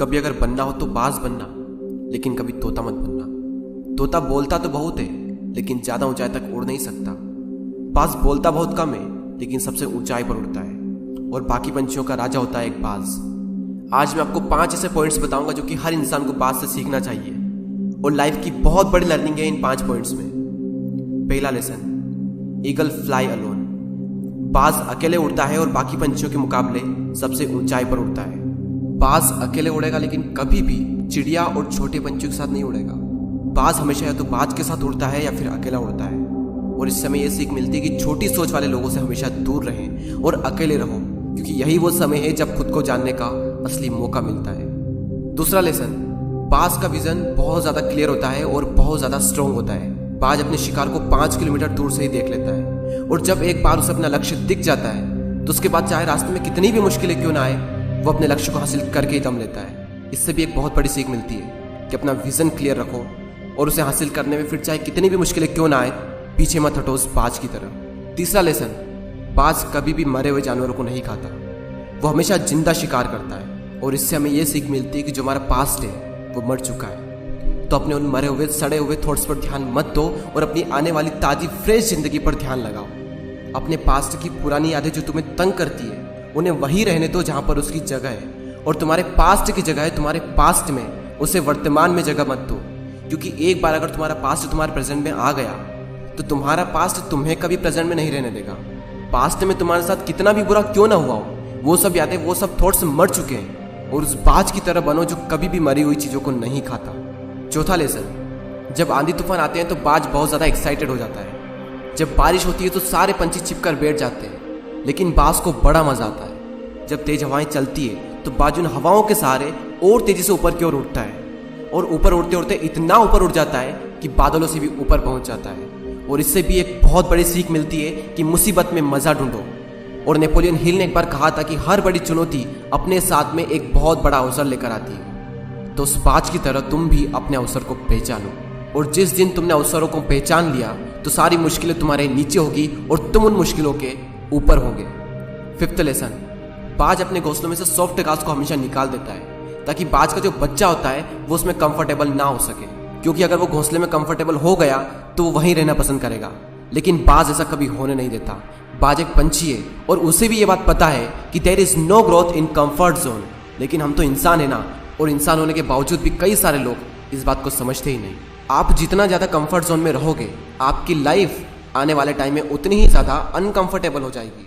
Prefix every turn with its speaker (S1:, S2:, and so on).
S1: कभी अगर बनना हो तो बाज बनना, लेकिन कभी तोता मत बनना। तोता बोलता तो बहुत है, लेकिन ज्यादा ऊंचाई तक उड़ नहीं सकता। बाज बोलता बहुत कम है, लेकिन सबसे ऊंचाई पर उड़ता है, और बाकी पंछियों का राजा होता है एक बाज। आज मैं आपको 5 ऐसे पॉइंट्स बताऊंगा जो कि हर इंसान को बाज से सीखना चाहिए, और लाइफ की बहुत बड़ी लर्निंग है इन 5 पॉइंट्स में। पहला लेसन, ईगल फ्लाई अलोन। बाज अकेले उड़ता है और बाकी पंछियों के मुकाबले सबसे ऊंचाई पर उड़ता है। बाज अकेले उड़ेगा, लेकिन कभी भी चिड़िया और छोटे पंछियों के साथ नहीं उड़ेगा। बाज हमेशा या तो बाज के साथ उड़ता है या फिर अकेला उड़ता है। और इस समय यह सीख मिलती है कि छोटी सोच वाले लोगों से हमेशा दूर रहें और अकेले रहो, क्योंकि यही वो समय है जब खुद को जानने का असली मौका मिलता है। दूसरा लेसन, बाज का विजन बहुत ज्यादा क्लियर होता है और बहुत ज्यादा स्ट्रॉन्ग होता है। बाज अपने शिकार को 5 किलोमीटर दूर से ही देख लेता है, और जब एक बार उसे अपना लक्ष्य दिख जाता है तो उसके बाद चाहे रास्ते में कितनी भी मुश्किलें क्यों ना आए, वो अपने लक्ष्य को हासिल करके ही दम लेता है। इससे भी एक बहुत बड़ी सीख मिलती है कि अपना विजन क्लियर रखो और उसे हासिल करने में फिर चाहे कितनी भी मुश्किलें क्यों ना आए, पीछे मत हटो उस बाज की तरह। तीसरा लेसन, बाज कभी भी मरे हुए जानवरों को नहीं खाता, वो हमेशा जिंदा शिकार करता है। और इससे हमें यह सीख मिलती है कि जो हमारा पास्ट है वो मर चुका है, तो अपने उन मरे हुए सड़े हुए थॉट्स पर ध्यान मत दो और अपनी आने वाली ताजी फ्रेश जिंदगी पर ध्यान लगाओ। अपने पास्ट की पुरानी यादें जो तुम्हें तंग करती है उन्हें वहीं रहने दो जहां पर उसकी जगह है, और तुम्हारे पास्ट की जगह है तुम्हारे पास्ट में, उसे वर्तमान में जगह मत दो। क्योंकि एक बार अगर तुम्हारा पास्ट तुम्हारे प्रेजेंट में आ गया तो तुम्हारा पास्ट तुम्हें कभी प्रेजेंट में नहीं रहने देगा। पास्ट में तुम्हारे साथ कितना भी बुरा क्यों ना हुआ हो, वो सब यादें, वो सब थॉट्स मर चुके हैं, और उस बाज की तरह बनो जो कभी भी मरी हुई चीजों को नहीं खाता। चौथा लेसन, जब आंधी तूफान आते हैं तो बाज बहुत ज्यादा एक्साइटेड हो जाता है। जब बारिश होती है तो सारे पंछी छिपकर बैठ जाते हैं, लेकिन बाज को बड़ा मजा आता है। जब तेज हवाएं चलती है तो बाज उन हवाओं के सहारे और तेजी से ऊपर की ओर उठता है, और ऊपर उड़ते उड़ते इतना ऊपर उड़ जाता है कि बादलों से भी ऊपर पहुंच जाता है। और इससे भी एक बहुत बड़ी सीख मिलती है कि मुसीबत में मजा ढूंढो। और नेपोलियन हिल ने एक बार कहा था कि हर बड़ी चुनौती अपने साथ में एक बहुत बड़ा अवसर लेकर आती है। तो उस बाज की तरह तुम भी अपने अवसर को पहचानो, और जिस दिन तुमने अवसरों को पहचान लिया तो सारी मुश्किलें तुम्हारे नीचे होगी और तुम उन मुश्किलों के ऊपर होगे। फिफ्थ लेसन, बाज अपने घोंसलों में से सॉफ्ट घास को हमेशा निकाल देता है, ताकि बाज का जो बच्चा होता है वो उसमें कंफर्टेबल ना हो सके। क्योंकि अगर वो घोंसले में कंफर्टेबल हो गया तो वो वहीं रहना पसंद करेगा, लेकिन बाज ऐसा कभी होने नहीं देता। बाज एक पंछी है और उसे भी ये बात पता है कि there is no growth in comfort zone. लेकिन हम तो इंसान है ना, और इंसान होने के बावजूद भी कई सारे लोग इस बात को समझते ही नहीं। आप जितना ज़्यादा कंफर्ट जोन में रहोगे, आपकी लाइफ आने वाले टाइम में उतनी ही ज़्यादा अनकंफर्टेबल हो जाएगी।